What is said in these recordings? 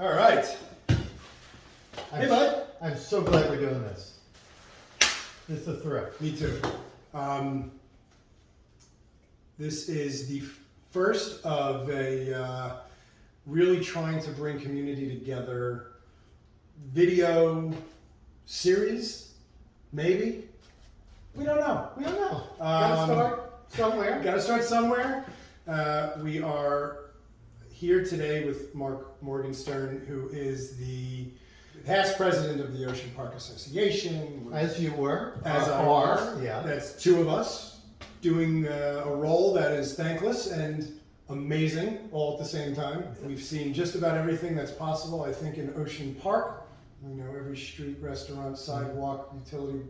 All right. Hey, bud. I'm so glad we're doing this. This is a thrill. Me too. This is the first of a really trying to bring community together video series, maybe? We don't know. We don't know. Gotta start somewhere. Gotta start somewhere. We are here today with Marc Morgenstern, who is the past president of the Ocean Park Association. As you were. As I was. Yeah. That's two of us doing a role that is thankless and amazing all at the same time. We've seen just about everything that's possible, I think, in Ocean Park. We know every street, restaurant, sidewalk, utility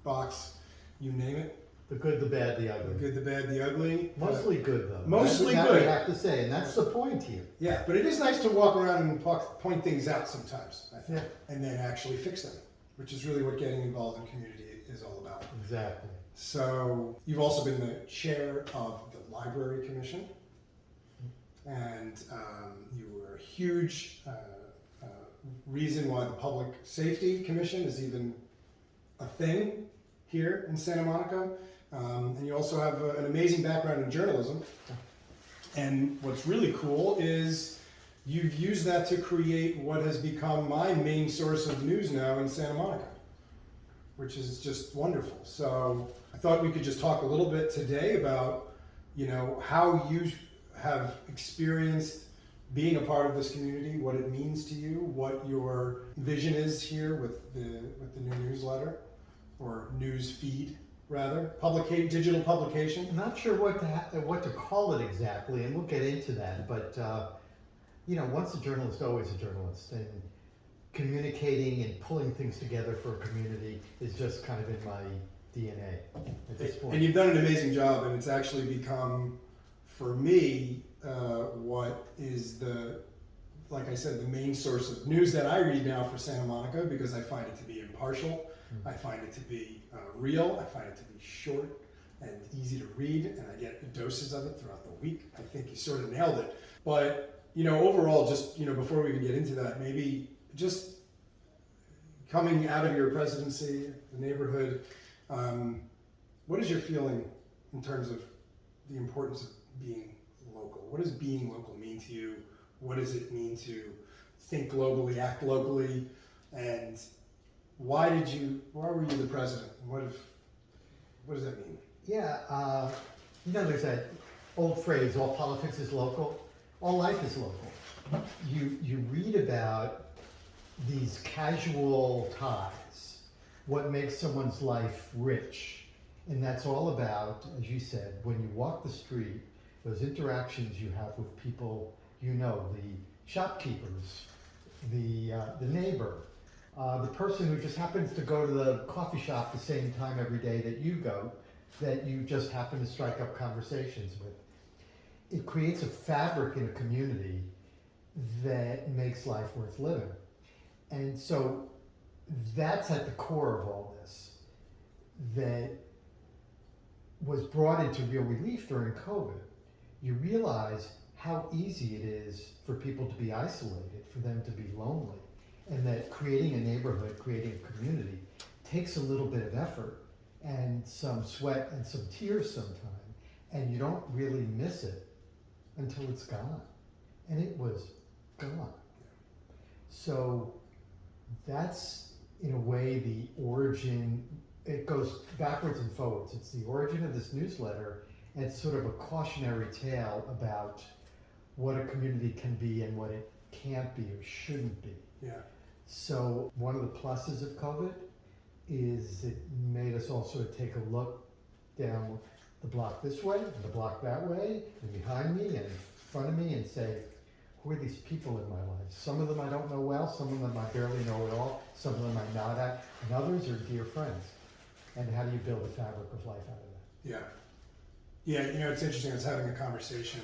box, you name it. The good, the bad, the The ugly. good, the bad, the ugly. Mostly good, though. Mostly That's good. what we have to say, and that's the point here. Yeah, but it is nice to walk around and point things out sometimes, I think, Yeah. and then actually fix them, which is really what getting involved in community is all about. Exactly. So you've also been the chair of the Library Commission, and you were a huge reason why the Public Safety Commission is even a thing here in Santa Monica. And you also have an amazing background in journalism. And what's really cool is you've used that to create what has become my main source of news now in Santa Monica, which is just wonderful. So I thought we could just talk a little bit today about, you know, how you have experienced being a part of this community, what it means to you, what your vision is here with the new newsletter, or news feed rather, digital publication. I'm not sure what to call it exactly, and we'll get into that, but you know, once a journalist, always a journalist, and communicating and pulling things together for a community is just kind of in my DNA at this point. And you've done an amazing job, and it's actually become, for me, what is like I said, the main source of news that I read now for Santa Monica, because I find it to be impartial, I find it to be real, I find it to be short and easy to read, and I get doses of it throughout the week. I think you sort of nailed it. But, you know, overall, just, you know, before we even get into that, maybe just coming out of your presidency, the neighborhood, what is your feeling in terms of the importance of being local? What does being local mean to you? What does it mean to think globally, act locally? And why were you the president? What does that mean? Yeah, you know, there's that old phrase, all politics is local, all life is local. You read about these casual ties, what makes someone's life rich, and that's all about, as you said, when you walk the street, those interactions you have with people, you know, the shopkeepers, the neighbor, the person who just happens to go to the coffee shop the same time every day that you go, that you just happen to strike up conversations with. It creates a fabric in a community that makes life worth living. And so that's at the core of all this, that was brought into real relief during COVID. You realize how easy it is for people to be isolated, for them to be lonely, and that creating a neighborhood, creating a community, takes a little bit of effort and some sweat and some tears sometimes, and you don't really miss it until it's gone. And it was gone. So that's, in a way, the origin. It goes backwards and forwards. It's the origin of this newsletter, and it's sort of a cautionary tale about what a community can be and what it can't be or shouldn't be. Yeah. So one of the pluses of COVID is it made us all sort of take a look down the block this way, and the block that way, and behind me, and in front of me, and say, who are these people in my life? Some of them I don't know well, some of them I barely know at all, some of them I nod at, and others are dear friends. And how do you build a fabric of life out of that? Yeah. Yeah, you know, it's interesting. I was having a conversation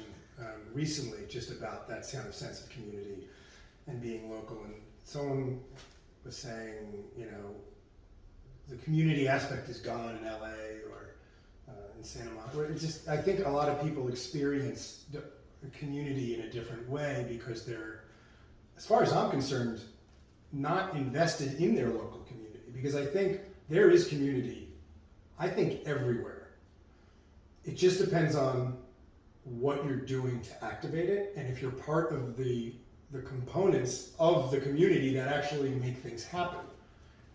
recently just about that kind of sense of community and being local. And someone was saying, you know, the community aspect is gone in LA or in Santa Monica. It's just, I think a lot of people experience the community in a different way because they're as far as I'm concerned, not invested in their local community, because I think there is community, I think, everywhere. It just depends on what you're doing to activate it, and if you're part of the components of the community that actually make things happen.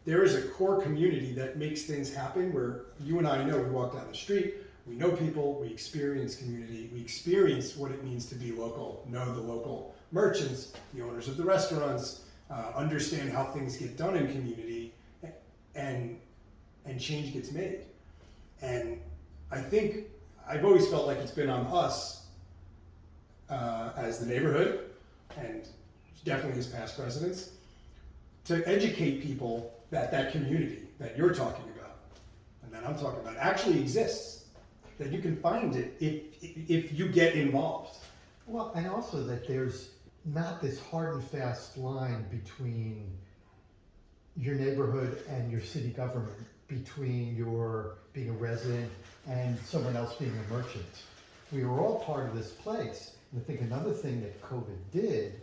There is a core community that makes things happen where you and I know, we walk down the street, we know people, we experience community, we experience what it means to be local, know the local merchants, the owners of the restaurants, understand how things get done in community, and change gets made. And I think I've always felt like it's been on us as the neighborhood, and definitely as past presidents, to educate people that that community that you're talking about and that I'm talking about actually exists, that you can find it if you get involved. Well, and also that there's not this hard and fast line between your neighborhood and your city government, between your being a resident and someone else being a merchant. We were all part of this place. And I think another thing that COVID did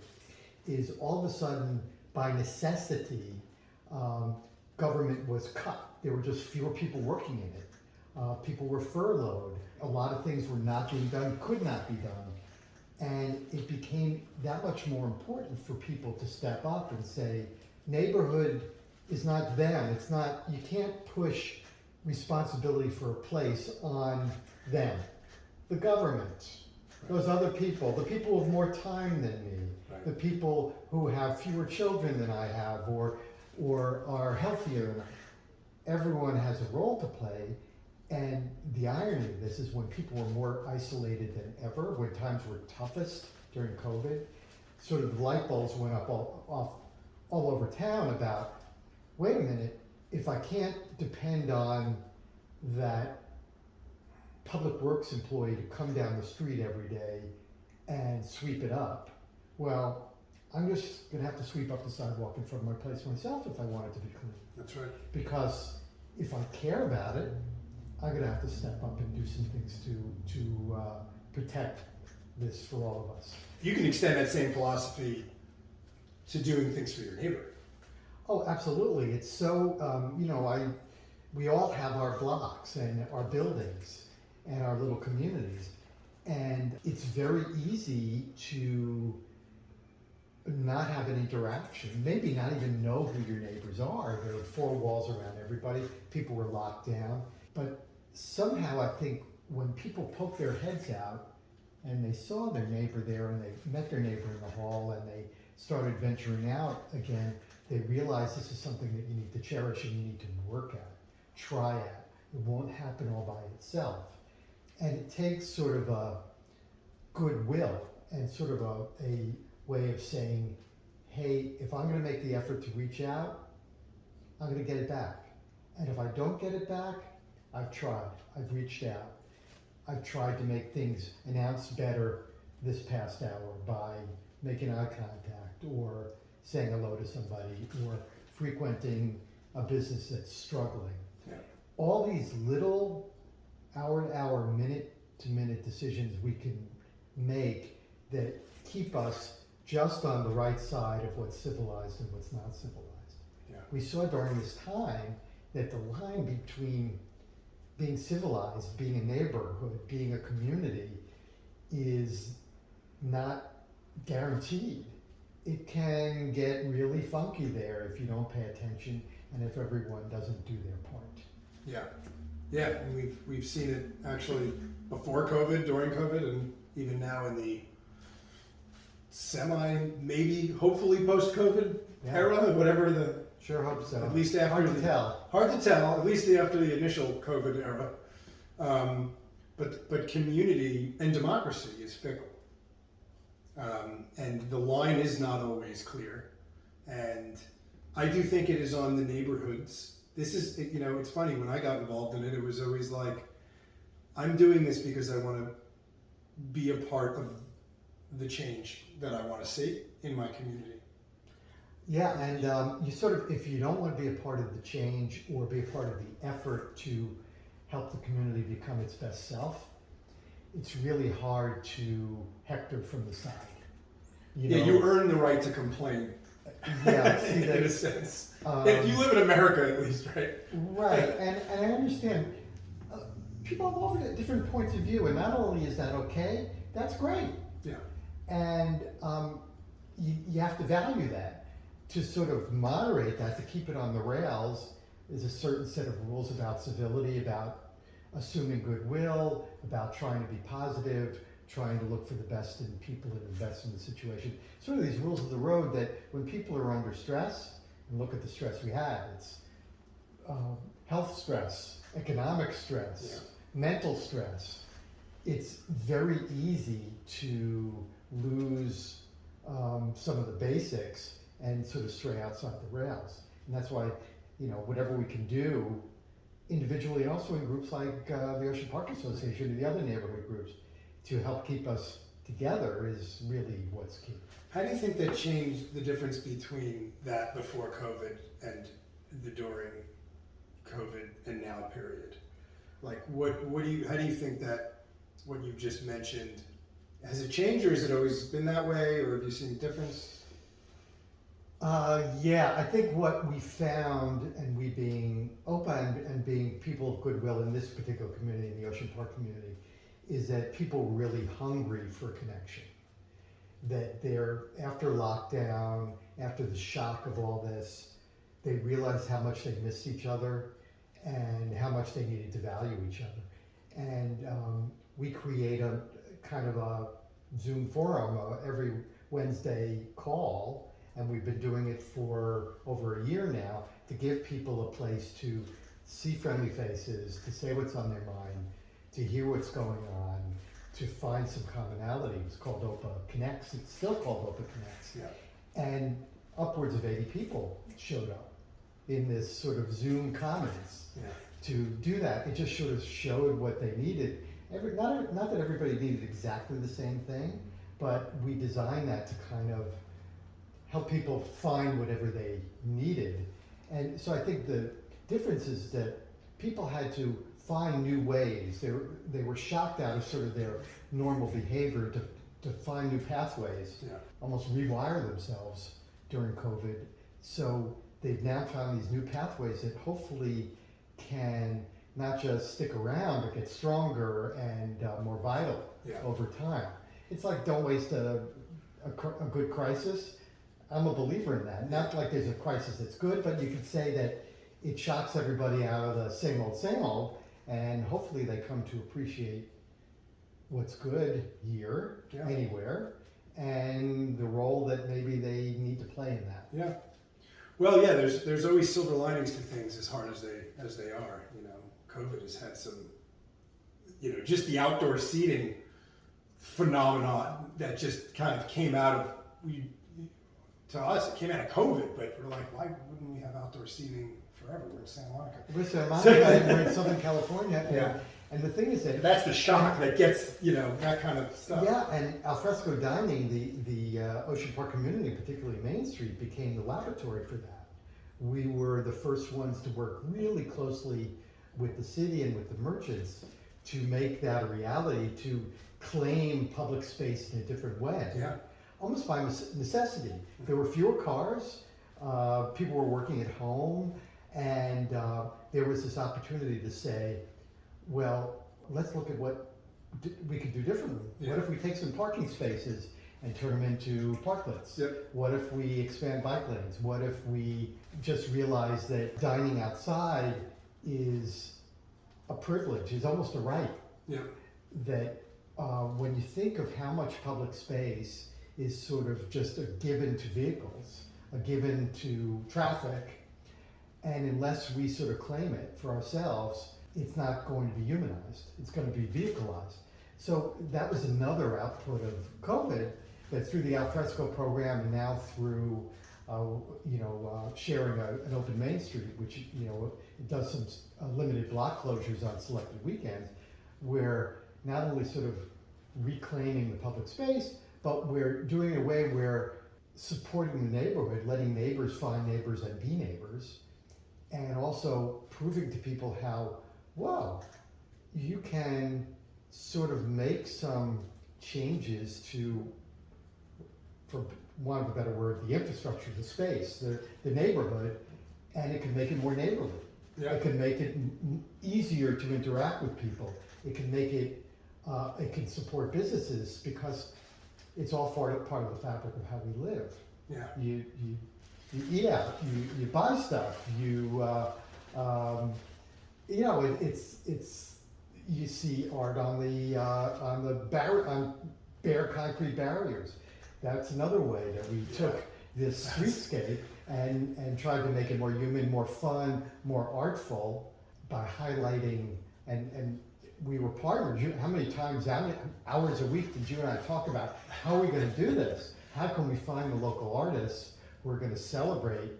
is all of a sudden, by necessity, government was cut. There were just fewer people working in it. People were furloughed. A lot of things were not being done, could not be done. And it became that much more important for people to step up and say, neighborhood is not them. It's not, you can't push responsibility for a place on them. The government, those other people, the people with more time than me, Right. the people who have fewer children than I have, or are healthier than I. Everyone has a role to play. And the irony of this is when people were more isolated than ever, when times were toughest during COVID, sort of the light bulbs went up all over town about, wait a minute, if I can't depend on that public works employee to come down the street every day and sweep it up, well, I'm just gonna have to sweep up the sidewalk in front of my place myself if I want it to be clean. That's right. Because if I care about it, I'm gonna have to step up and do some things to protect this for all of us. You can extend that same philosophy to doing things for your neighbor. Oh, absolutely. It's so, we all have our blocks and our buildings and our little communities. And it's very easy to not have an interaction, maybe not even know who your neighbors are. There are four walls around everybody. People were locked down. But somehow I think when people poke their heads out and they saw their neighbor there and they met their neighbor in the hall and they started venturing out again, they realized this is something that you need to cherish and you need to work at, try at. It won't happen all by itself. And it takes sort of a goodwill and sort of a way of saying, hey, if I'm gonna make the effort to reach out, I'm gonna get it back. And if I don't get it back, I've tried, I've reached out. I've tried to make things announce better this past hour by making eye contact or saying hello to somebody or frequenting a business that's struggling. Yeah. All these little hour-to-hour, minute-to-minute decisions we can make that keep us just on the right side of what's civilized and what's not civilized. Yeah. We saw during this time that the line between being civilized, being a neighborhood, being a community is not guaranteed. It can get really funky there if you don't pay attention and if everyone doesn't do their part. Yeah, yeah, and we've seen it actually before COVID, during COVID, and even now in the maybe hopefully post-COVID era, whatever the. Sure hope so. At least after hard to tell. Hard to tell. At least after the initial COVID era, but community and democracy is fickle, and the line is not always clear. And I do think it is on the neighborhoods. This is, it's funny, when I got involved in it, it was always like, I'm doing this because I want to be a part of the change that I want to see in my community. Yeah, and you sort of, if you don't want to be a part of the change or be a part of the effort to help the community become its best self, it's really hard to hector from the side. You earn the right to complain. Yeah, see in that, a sense. If you live in America, at least, right? right, and I understand, people have all different points of view, and not only is that okay, that's great. Yeah. And you have to value that. To sort of moderate that, to keep it on the rails, is a certain set of rules about civility, about assuming goodwill, about trying to be positive, trying to look for the best in people and invest in the situation. Sort of these rules of the road that when people are under stress, and look at the stress we have, it's health stress, economic stress, mental stress. It's very easy to lose some of the basics and sort of stray outside the rails. And that's why, whatever we can do individually and also in groups like the Ocean Park Association and the other neighborhood groups to help keep us together is really what's key. How do you think that changed the difference between that before COVID and the during COVID and now period? Like, how do you think that what you've just mentioned, has it changed, or has it always been that way, or have you seen a difference? Yeah, I think what we found, and we being open and being people of goodwill in this particular community, in the Ocean Park community, is that people were really hungry for connection. That they're, after lockdown, after the shock of all this, they realized how much they missed each other and how much they needed to value each other. And we create a kind of a Zoom forum, every Wednesday call, and we've been doing it for over a year now, to give people a place to see friendly faces, to say what's on their mind, to hear what's going on, to find some commonality. It's called OPA Connects. It's still called OPA Connects. Yeah. And upwards of 80 people showed up in this sort of Zoom Commons to do that. It just sort of showed what they needed. Not that everybody needed exactly the same thing, but we designed that to kind of help people find whatever they needed. And so I think the difference is that people had to find new ways. They were shocked out of sort of their normal behavior to find new pathways, almost rewire themselves during COVID. So they've now found these new pathways that hopefully can not just stick around, but get stronger and more vital over time. It's like, don't waste a good crisis. I'm a believer in that. Not like there's a crisis that's good, but you could say that it shocks everybody out of the same old, and hopefully they come to appreciate what's good here, anywhere, and the role that maybe they need to play in that. Yeah. Well, yeah, there's always silver linings to things, as hard as they are. COVID has had some, just the outdoor seating phenomenon that just kind of came out of, to us, it came out of COVID, but we're like, why wouldn't we have outdoor seating forever? We're in Santa Monica. We're in Santa Monica, we're in Southern California, and the thing is that that's the shock that gets, that kind of stuff. Yeah, and alfresco dining, the Ocean Park community, particularly Main Street, became the laboratory for that. We were the first ones to work really closely with the city and with the merchants to make that a reality, to claim public space in a different way. Yeah. Almost by necessity. There were fewer cars, people were working at home, and there was this opportunity to say, well, let's look at what we could do differently. What if we take some parking spaces and turn them into parklets? What if we expand bike lanes? What if we just realize that dining outside is a privilege, is almost a right? That when you think of how much public space is sort of just a given to vehicles, a given to traffic, and unless we sort of claim it for ourselves, it's not going to be humanized. It's going to be vehicleized. So that was another output of COVID, that through the alfresco program and now through sharing an open Main Street, which it does some limited block closures on selected weekends, we're not only sort of reclaiming the public space, but we're doing it in a way where supporting the neighborhood, letting neighbors find neighbors and be neighbors, and also proving to people how, wow, you can sort of make some changes to, for want of a better word, the infrastructure, the space, the neighborhood, and it can make it more neighborly. Yeah. It can make it easier to interact with people. It can make it, it can support businesses because it's all part of the fabric of how we live. Yeah. You eat out, you buy stuff, it's you see art on bare concrete barriers. That's another way that we took this streetscape and tried to make it more human, more fun, more artful by highlighting and we were partners. How many times, how many hours a week did you and I talk about how are we going to do this? How can we find the local artists who are going to celebrate,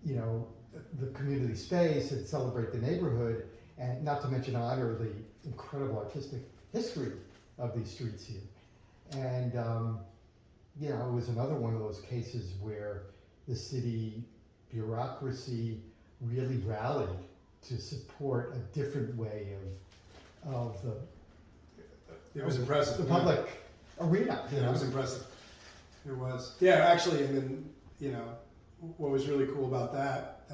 the community space and celebrate the neighborhood, and not to mention honor the incredible artistic history of these streets here. And it was another one of those cases where the city bureaucracy really rallied to support a different way of It was impressive. the public arena. It was impressive. It was. Yeah, actually, and then, what was really cool about that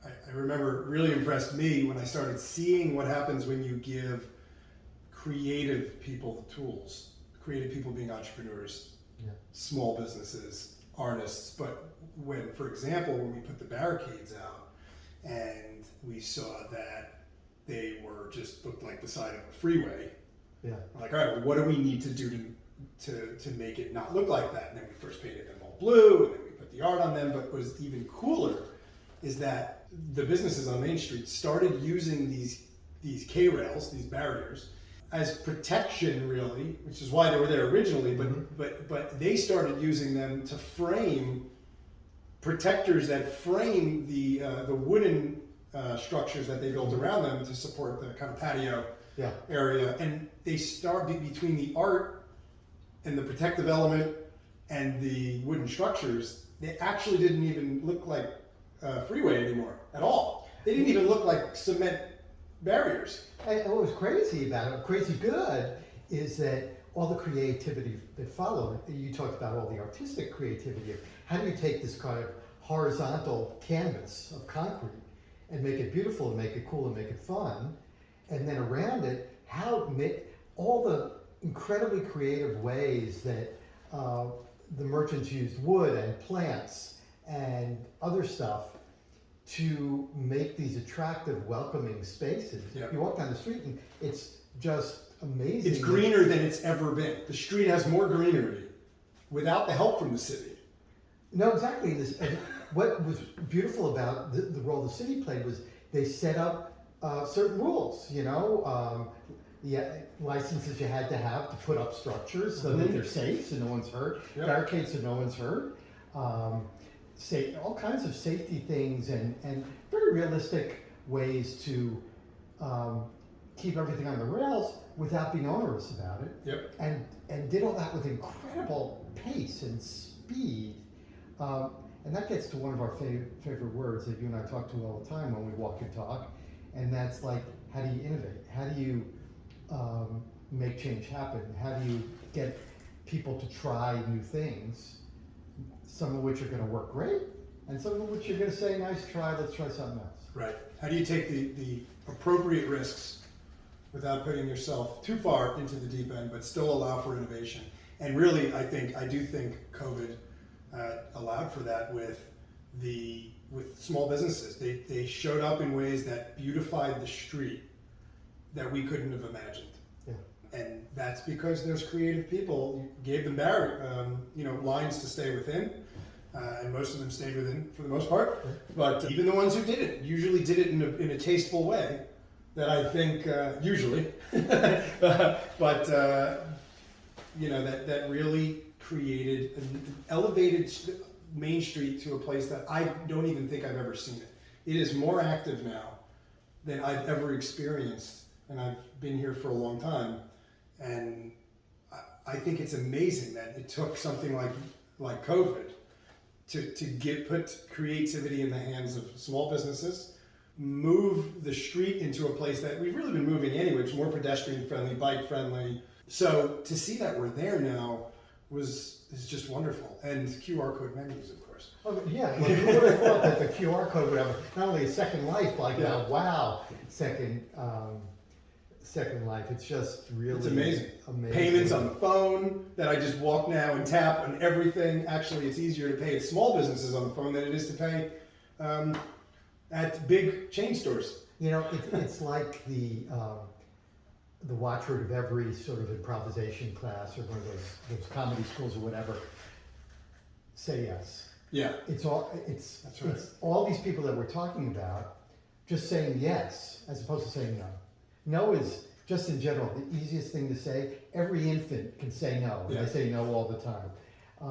I remember really impressed me when I started seeing what happens when you give creative people the tools. Creative people being entrepreneurs, small businesses, artists. But when, for example, when we put the barricades out and we saw that they looked like the side of a freeway. Yeah. I'm like, all right, well, what do we need to do to make it not look like that? And then we first painted them all blue, and then we put the art on them. But what was even cooler is that the businesses on Main Street started using these K-rails, these barriers, as protection, really, which is why they were there originally. But they started using them to frame protectors that frame the wooden structures that they built around them to support the kind of patio area. And they started between the art and the protective element and the wooden structures. They actually didn't even look like freeway anymore at all. They didn't even look like cement barriers. And what was crazy about it, crazy good, is that all the creativity that followed, you talked about all the artistic creativity. How do you take this kind of horizontal canvas of concrete and make it beautiful and make it cool and make it fun? And then around it, all the incredibly creative ways that the merchants used wood and plants and other stuff to make these attractive, welcoming spaces. Yeah. You walk down the street and it's just amazing. It's greener than it's ever been. The street has more greenery without the help from the city. No, exactly. And what was beautiful about the role the city played was they set up certain rules, licenses you had to have to put up structures so that they're safe, so no one's hurt, barricades so no one's hurt, all kinds of safety things and very realistic ways to keep everything on the rails without being onerous about it. Yep. And did all that with incredible pace and speed. And that gets to one of our favorite words that you and I talk to all the time when we walk and talk, and that's like, how do you innovate? How do you make change happen? How do you get people to try new things, some of which are going to work great, and some of which you're going to say, nice try, let's try something else. Right. How do you take the appropriate risks without putting yourself too far into the deep end, but still allow for innovation? And really, I do think COVID allowed for that with small businesses. They showed up in ways that beautified the street that we couldn't have imagined. Yeah. And that's because there's creative people. You gave them lines to stay within, and most of them stayed within for the most part. But even the ones who didn't usually did it in a tasteful way. That I think usually, but that really created an elevated Main Street to a place that I don't even think I've ever seen it. It is more active now than I've ever experienced, and I've been here for a long time. And I think it's amazing that it took something like COVID to put creativity in the hands of small businesses, move the street into a place that we've really been moving anyway, which is more pedestrian friendly, bike friendly. So to see that we're there now, is just wonderful, and QR code menus, of course. Oh, yeah, well, who would have thought that the QR code would have not only a second life, like Yeah. wow, second life. It's just really It's amazing. amazing. Payments on the phone that I just walk now and tap on everything. Actually, it's easier to pay at small businesses on the phone than it is to pay at big chain stores. You know, it's like the watchword of every sort of improvisation class or one of those comedy schools or whatever. Say yes. Yeah. That's right. It's all these people that we're talking about just saying yes as opposed to saying no. No is just in general the easiest thing to say. Every infant can say no, and Yeah. they say no all the time.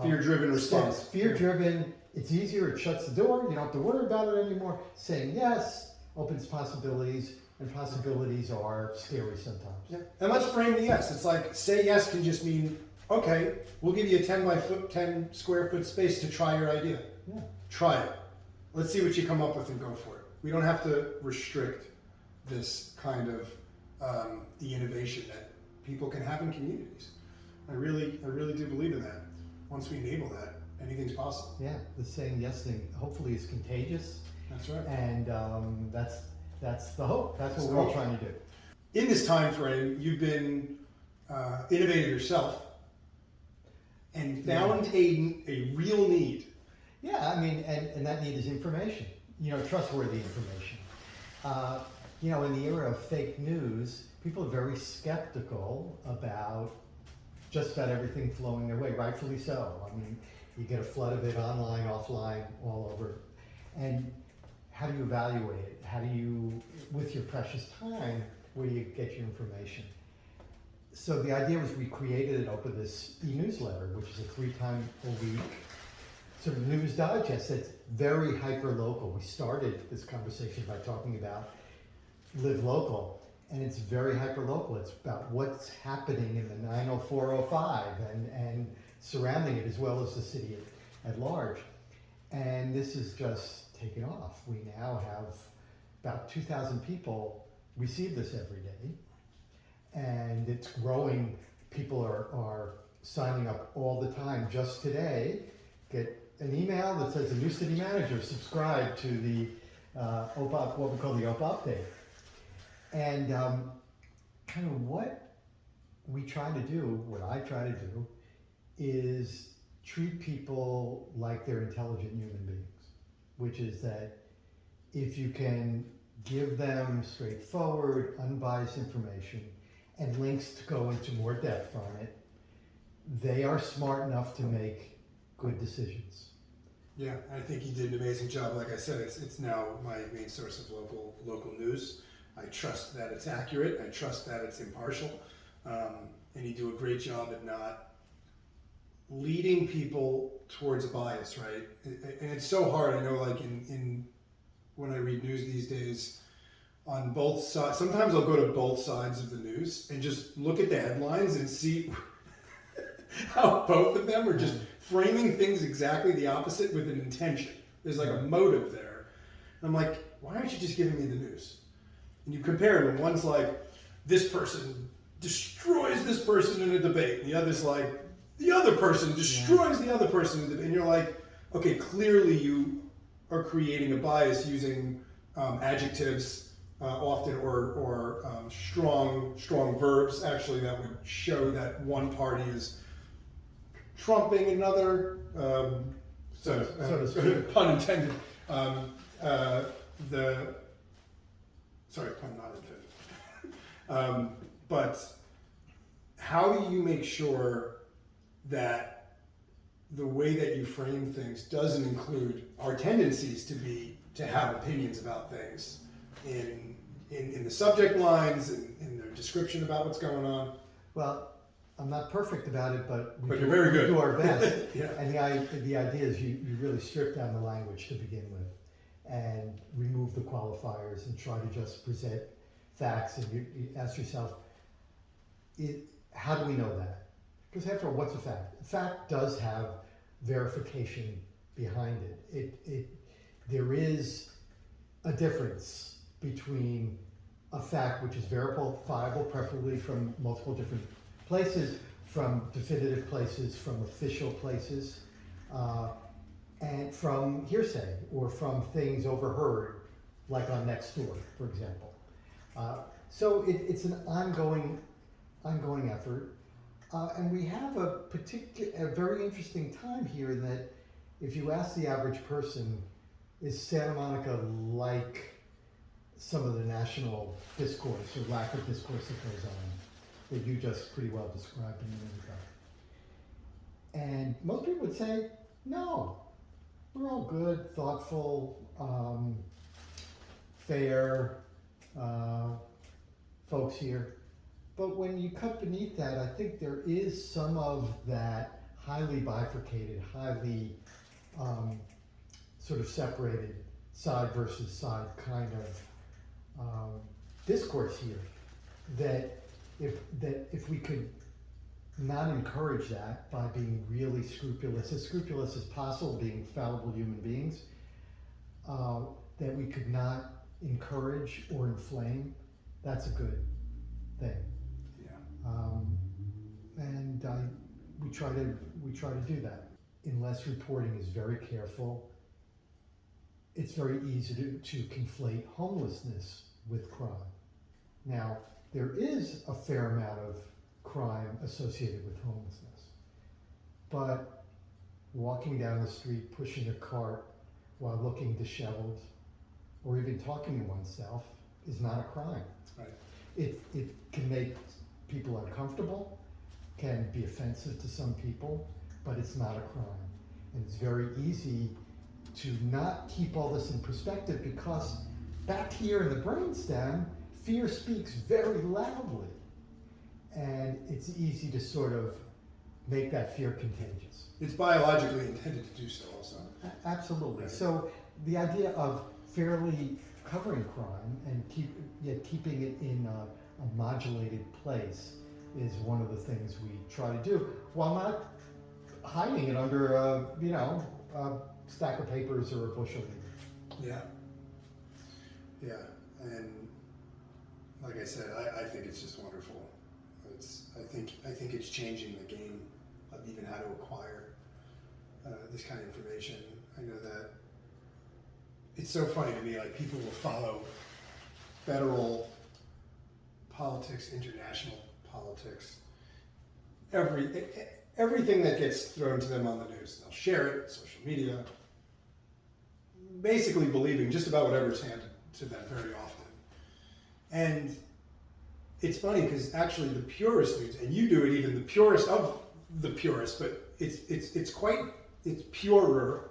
Fear-driven response. Fear-driven. It's easier. It shuts the door. You don't have to worry about it anymore. Saying yes opens possibilities, and possibilities are scary sometimes. Yeah. And let's frame the yes. It's like, say yes can just mean, okay, we'll give you a 10 square foot space to try your idea. Yeah. Try it. Let's see what you come up with and go for it. We don't have to restrict this kind of the innovation that people can have in communities. I really do believe in that. Once we enable that, anything's possible. Yeah, the saying yes thing hopefully is contagious, That's right. and that's the hope. That's what the we're all hope. trying to do. In this time frame, you've been innovative yourself and found a real need. Yeah, I mean, and that need is information. You know, trustworthy information. You know, in the era of fake news, people are very skeptical about just about everything flowing their way, rightfully so. I mean, you get a flood of it online, offline, all over. And how do you evaluate it? How do you, with your precious time, where do you get your information? So the idea was we created and opened this e-newsletter, which is a 3-time-a-week sort of news digest that's very hyper-local. We started this conversation by talking about live local, and it's very hyper-local. It's about what's happening in the 90405 and surrounding it, as well as the city at large. And this is just taken off. We now have about 2,000 people receive this every day, and it's growing. People are signing up all the time. Just today, get an email that says the new city manager subscribed to the OPA, what we call the OPA update. And kind of what we try to do, what I try to do, is treat people like they're intelligent human beings, which is that if you can give them straightforward, unbiased information and links to go into more depth on it, they are smart enough to make good decisions. Yeah, I think you did an amazing job. Like I said, it's now my main source of local news. I trust that it's accurate. I trust that it's impartial, and you do a great job at not leading people towards a bias, right? And it's so hard. I know, like in when I read news these days, on both sides. Sometimes I'll go to both sides of the news and just look at the headlines and see how both of them are just framing things exactly the opposite with an intention. There's like a motive there. And I'm like, why aren't you just giving me the news? And you compare them, and one's like, this person destroys this person in a debate. And the other's like, the other person destroys the other person in a debate. And you're like, okay, clearly you are creating a bias using adjectives often or strong verbs actually that would show that one party is trumping another, So to speak. pun intended. Sorry, pun not intended. But how do you make sure that the way that you frame things doesn't include our tendencies to have opinions about things in the subject lines and in their description about what's going on? Well, I'm not perfect about it, but But you're very good. do our best. Yeah. And the idea is you really strip down the language to begin with and remove the qualifiers and try to just present facts, and you ask yourself, how do we know that? Because after all, what's a fact? A fact does have verification behind it. There is a difference between a fact which is verifiable, preferably from multiple different places, from definitive places, from official places, and from hearsay or from things overheard, like on Nextdoor, for example. So it's an ongoing effort. And we have a very interesting time here in that if you ask the average person, is Santa Monica like some of the national discourse or lack of discourse that goes on that you just pretty well described a minute ago? And most people would say, no, we're all good, thoughtful, fair folks here. But when you cut beneath that, I think there is some of that highly bifurcated, highly sort of separated side versus side kind of discourse here. That if we could not encourage that by being really scrupulous as possible, being fallible human beings, that we could not encourage or inflame, that's a good thing. And we try to do that. Unless reporting is very careful, it's very easy to conflate homelessness with crime. Now, there is a fair amount of crime associated with homelessness, but walking down the street, pushing a cart while looking disheveled, or even talking to oneself is not a crime. Right. It can make people uncomfortable, can be offensive to some people, but it's not a crime. And it's very easy to not keep all this in perspective because back here in the brainstem, fear speaks very loudly. And it's easy to sort of make that fear contagious. It's biologically intended to do so also. Absolutely. Right. So the idea of fairly covering crime and keeping it in a modulated place is one of the things we try to do, while not hiding it under a stack of papers or a bushel. Yeah. Yeah. And like I said, I think it's just wonderful. I think it's changing the game of even how to acquire this kind of information. I know that it's so funny to me, like people will follow federal politics, international politics, everything that gets thrown to them on the news. They'll share it, social media, basically believing just about whatever's handed to them very often. And it's funny because actually the purest news, and you do it even the purest of the purest, but it's purer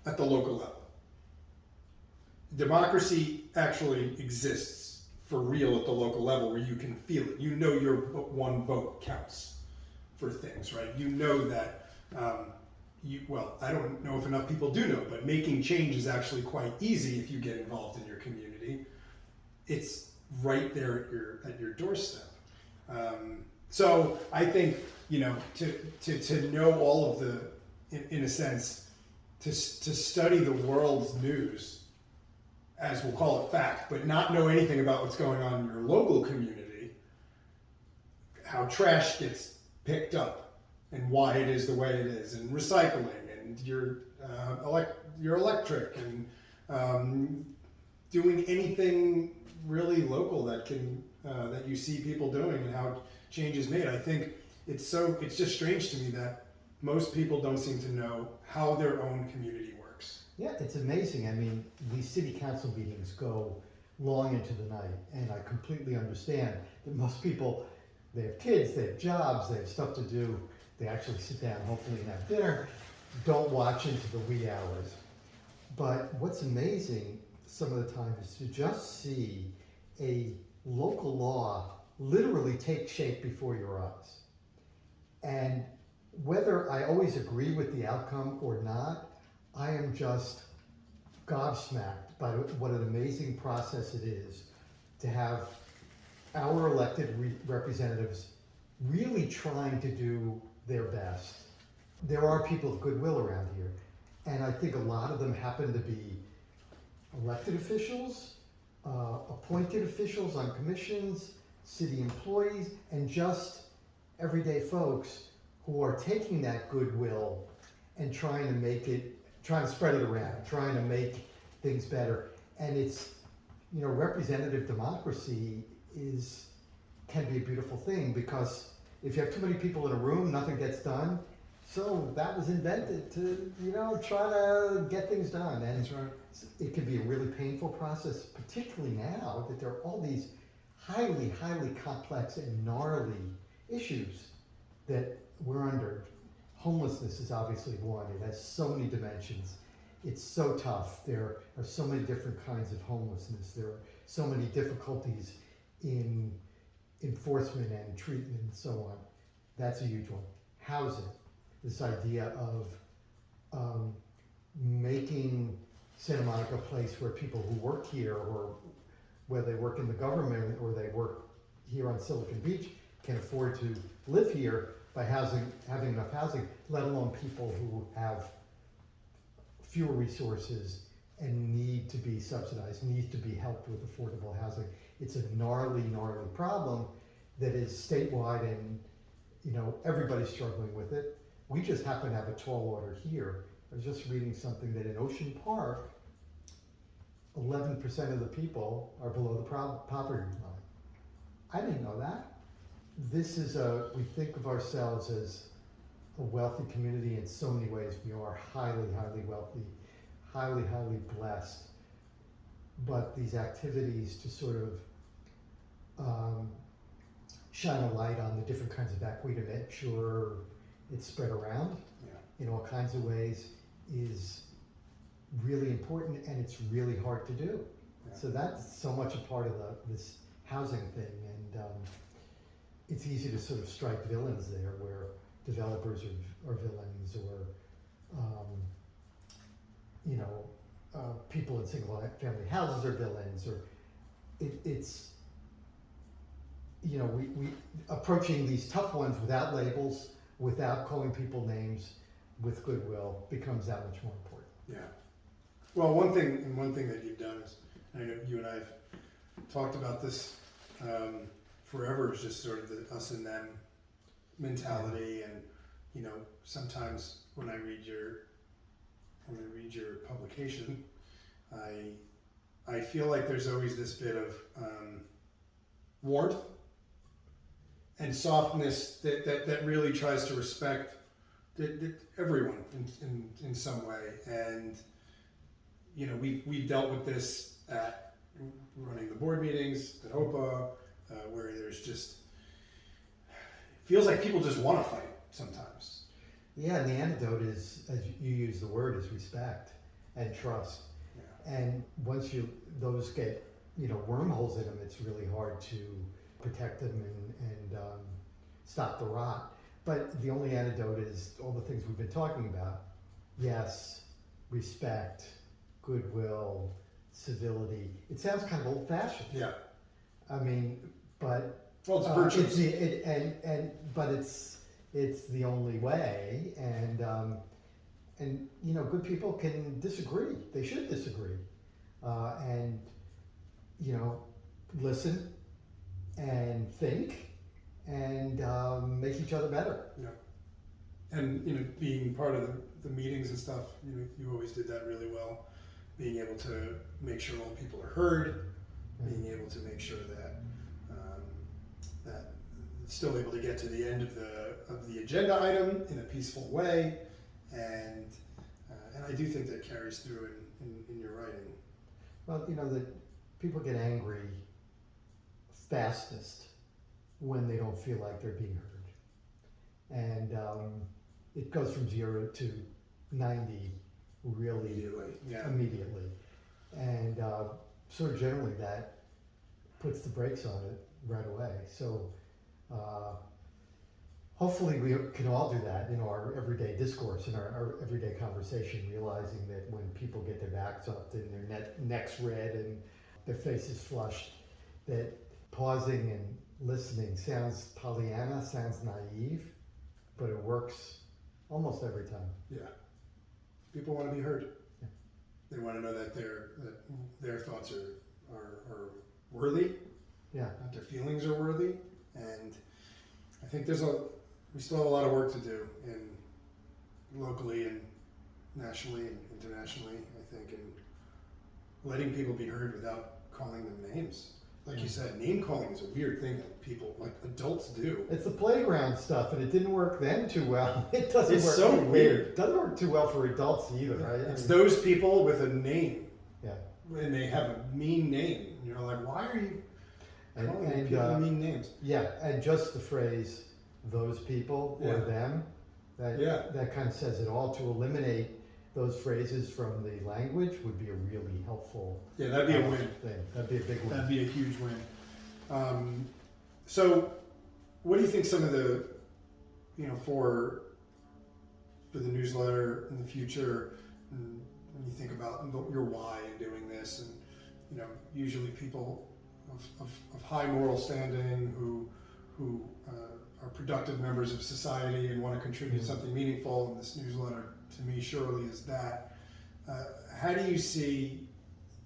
at the local level. Democracy actually exists for real at the local level where you can feel it. You know your one vote counts for things, right? You know that, I don't know if enough people do know, but making change is actually quite easy if you get involved in your community. It's right there at your doorstep. So I think, to know all of the, in a sense, to study the world's news, as we'll call it fact, but not know anything about what's going on in your local community, how trash gets picked up and why it is the way it is, and recycling, and your electric, and doing anything really local that can that you see people doing and how change is made. I think it's just strange to me that most people don't seem to know how their own community works. Yeah, it's amazing. I mean, these city council meetings go long into the night, and I completely understand that most people, they have kids, they have jobs, they have stuff to do. They actually sit down, hopefully, and have dinner, don't watch into the wee hours. But what's amazing some of the time is to just see a local law literally take shape before your eyes. And whether I always agree with the outcome or not, I am just gobsmacked by what an amazing process it is to have our elected representatives really trying to do their best. There are people of goodwill around here, and I think a lot of them happen to be elected officials, appointed officials on commissions, city employees, and just everyday folks who are taking that goodwill and trying to spread it around, trying to make things better. And it's, representative democracy can be a beautiful thing, because if you have too many people in a room, nothing gets done. So that was invented to, try to get things done. And That's right. it can be a really painful process, particularly now that there are all these highly, highly complex and gnarly issues that we're under. Homelessness is obviously one. It has so many dimensions. It's so tough. There are so many different kinds of homelessness. There are so many difficulties in enforcement and treatment and so on. That's a huge one. Housing, this idea of making Santa Monica a place where people who work here, or whether they work in the government or they work here on Silicon Beach, can afford to live here by having enough housing, let alone people who have fewer resources and need to be subsidized, need to be helped with affordable housing. It's a gnarly, gnarly problem that is statewide, and everybody's struggling with it. We just happen to have a tall order here. I was just reading something that in Ocean Park, 11% of the people are below the poverty line. I didn't know that. We think of ourselves as a wealthy community in so many ways. We are highly, highly wealthy, highly, highly blessed. But these activities to sort of shine a light on the different kinds of equity to make sure it's spread around in all kinds of ways is really important, and it's really hard to do. So that's so much a part of this housing thing, and it's easy to sort of strike villains there, where developers are villains, or people in single family houses are villains, or it's we approaching these tough ones without labels, without calling people names, with goodwill, becomes that much more important. Yeah. Well, one thing that you've done is, I know you and I have talked about this forever, is just sort of the us and them mentality. And sometimes when I read your publication, I feel like there's always this bit of warmth and softness that really tries to respect everyone in some way. And we've dealt with this at running the board meetings at HOPA, where there's just feels like people just want to fight sometimes. Yeah, and the antidote is, as you use the word, is respect and trust. Yeah. And once those get wormholes in them, it's really hard to protect them and stop the rot. But the only antidote is all the things we've been talking about. Yes, respect, goodwill, civility. It sounds kind of old-fashioned. Yeah. I mean, but it's virtuous. But it's the only way, and good people can disagree. They should disagree, and listen and think and make each other better. Yeah. And being part of the meetings and stuff, you always did that really well. Being able to make sure all people are heard, being able to make sure that still able to get to the end of the agenda item in a peaceful way, and I do think that carries through in your writing. Well, that people get angry fastest when they don't feel like they're being heard, and it goes from 0 to 90 really immediately. And sort of generally that puts the brakes on it right away. So hopefully we can all do that in our everyday discourse, in our everyday conversation, realizing that when people get their backs up and their necks red and their faces flushed, that pausing and listening sounds Pollyanna, sounds naive, but it works almost every time. Yeah. People want to be heard. Yeah. They want to know that their thoughts are worthy. Yeah. That their feelings are worthy. And I think we still have a lot of work to do locally and nationally and internationally, I think, and letting people be heard without calling them names. Like you said, name calling is a weird thing that people, like adults, do. It's the playground stuff, and it didn't work then too well. It doesn't It's work. so weird. It doesn't work too well for adults either, right? It's those people with a name. Yeah. And they have a mean name. And you're like, why are you calling people mean names? Yeah, and just the phrase, those people or them, that kind of says it all. To eliminate those phrases from the language would be a really helpful that'd be a win. thing. That'd be a big win. That'd be a huge win. So what do you think some of the, for the newsletter in the future, and when you think about your why in doing this, and usually people of high moral standing who are productive members of society and want to contribute something meaningful, and this newsletter to me surely is that. How do you see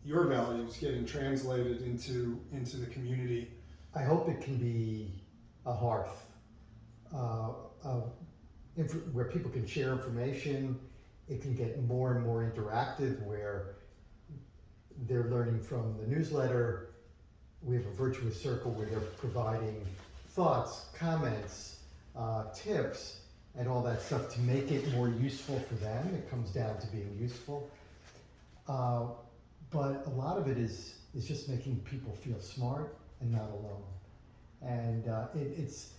your values getting translated into the community? I hope it can be a hearth where people can share information. It can get more and more interactive, where they're learning from the newsletter. We have a virtuous circle where they're providing thoughts, comments, tips, and all that stuff to make it more useful for them. It comes down to being useful. But a lot of it is just making people feel smart and not alone. And it's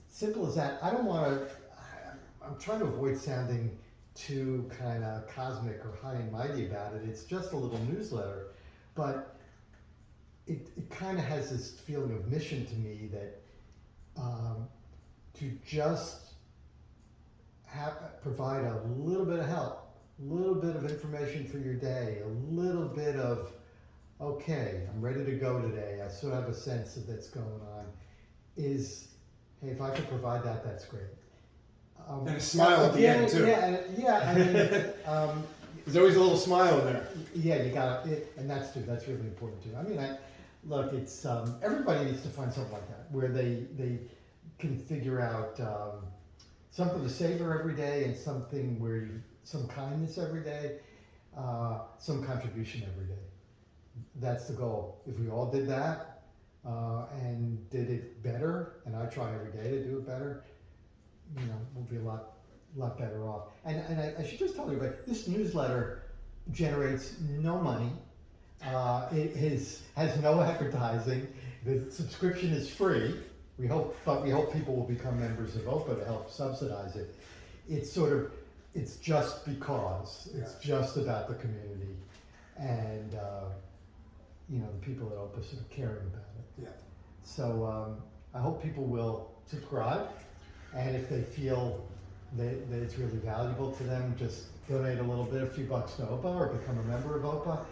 simple as that. I'm trying to avoid sounding too kind of cosmic or high and mighty about it. It's just a little newsletter, but it kind of has this feeling of mission to me, that to just provide a little bit of help, a little bit of information for your day, a little bit of, okay, I'm ready to go today, I sort of have a sense of that's going on, is, hey, if I could provide that, that's great. And a smile at the end too. I mean, there's always a little smile in there. Yeah, you got it, and that's really important too. I mean, look, it's everybody needs to find something like that where they can figure out something to savor every day, and something where some kindness every day, some contribution every day. That's the goal. If we all did that and did it better, and I try every day to do it better, we'll be a lot better off. And I should just tell you, but this newsletter generates no money. It has no advertising. The subscription is free. But we hope people will become members of OPA to help subsidize it. It's just because. It's just about the community, and the people at OPA sort of caring about it. Yeah. So I hope people will subscribe, and if they feel that it's really valuable to them, just donate a little bit, a few bucks to OPA, or become a member of OPA.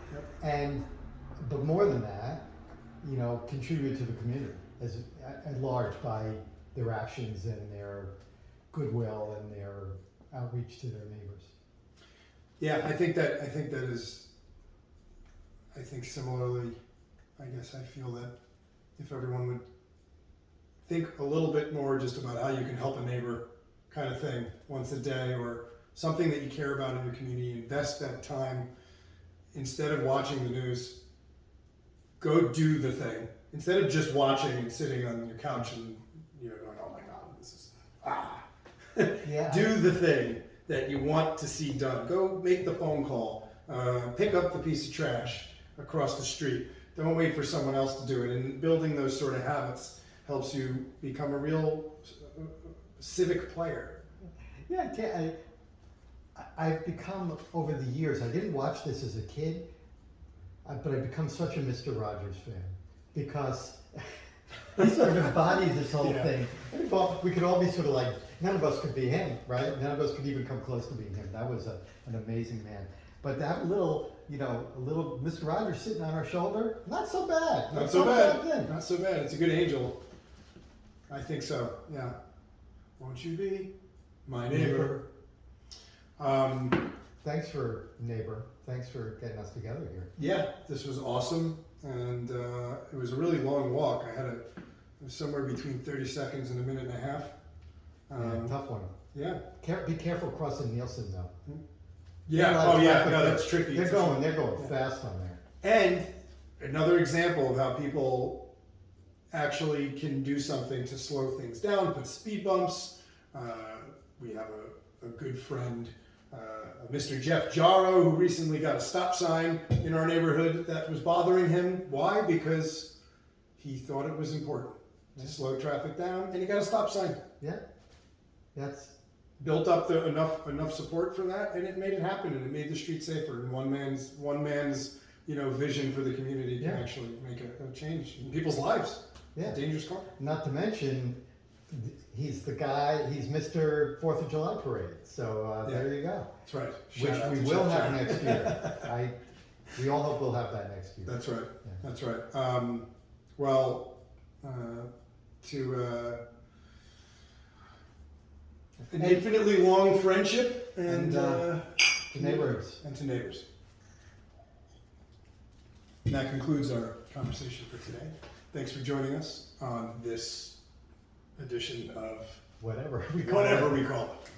Yep. But more than that, contribute to the community at large by their actions and their goodwill and their outreach to their neighbors. Yeah, I think similarly, I guess I feel that if everyone would think a little bit more just about how you can help a neighbor kind of thing once a day, or something that you care about in your community, invest that time instead of watching the news. Go do the thing. Instead of just watching and sitting on your couch and going, oh my God, this is do the thing that you want to see done. Go make the phone call. Pick up the piece of trash across the street. Don't wait for someone else to do it. And building those sort of habits helps you become a real civic player. Yeah, I've become, over the years, I didn't watch this as a kid, but I've become such a Mr. Rogers fan, because he sort of embodies this whole thing. We could all be sort of like, none of us could be him, right? None of us could even come close to being him. That was an amazing man. But that little, a little Mr. Rogers sitting on our shoulder, not so bad. Not so bad. Not so bad. It's a good angel. I think so, yeah. Won't you be my neighbor? Thanks for neighbor. Thanks for getting us together here. Yeah, this was awesome, and it was a really long walk. I had It was somewhere between 30 seconds and a minute and a half. Yeah, tough one. Yeah. Be careful crossing Nielsen though. Yeah. Oh yeah. No, that's tricky. They're for going sure. fast on there. And another example of how people actually can do something to slow things down, put speed bumps. We have a good friend, Mr. Jeff Jarrow, who recently got a stop sign in our neighborhood that was bothering him. Why? Because he thought it was important to slow traffic down, and he got a stop sign. Yeah, that's Built up enough support for that, and it made it happen, and it made the street safer. And one man's vision for the community can actually make a change in people's lives. yeah. It's a dangerous car. Not to mention, he's the guy. He's Mr. 4th of July parade. So there you go. That's right. Which Shout out we to will Jeff have Jarrow. next year. We all hope we'll have that next year. That's right. Yeah. That's right. To an infinitely long friendship and to neighbors. And to neighbors. And that concludes our conversation for today. Thanks for joining us on this edition of Whatever we call it.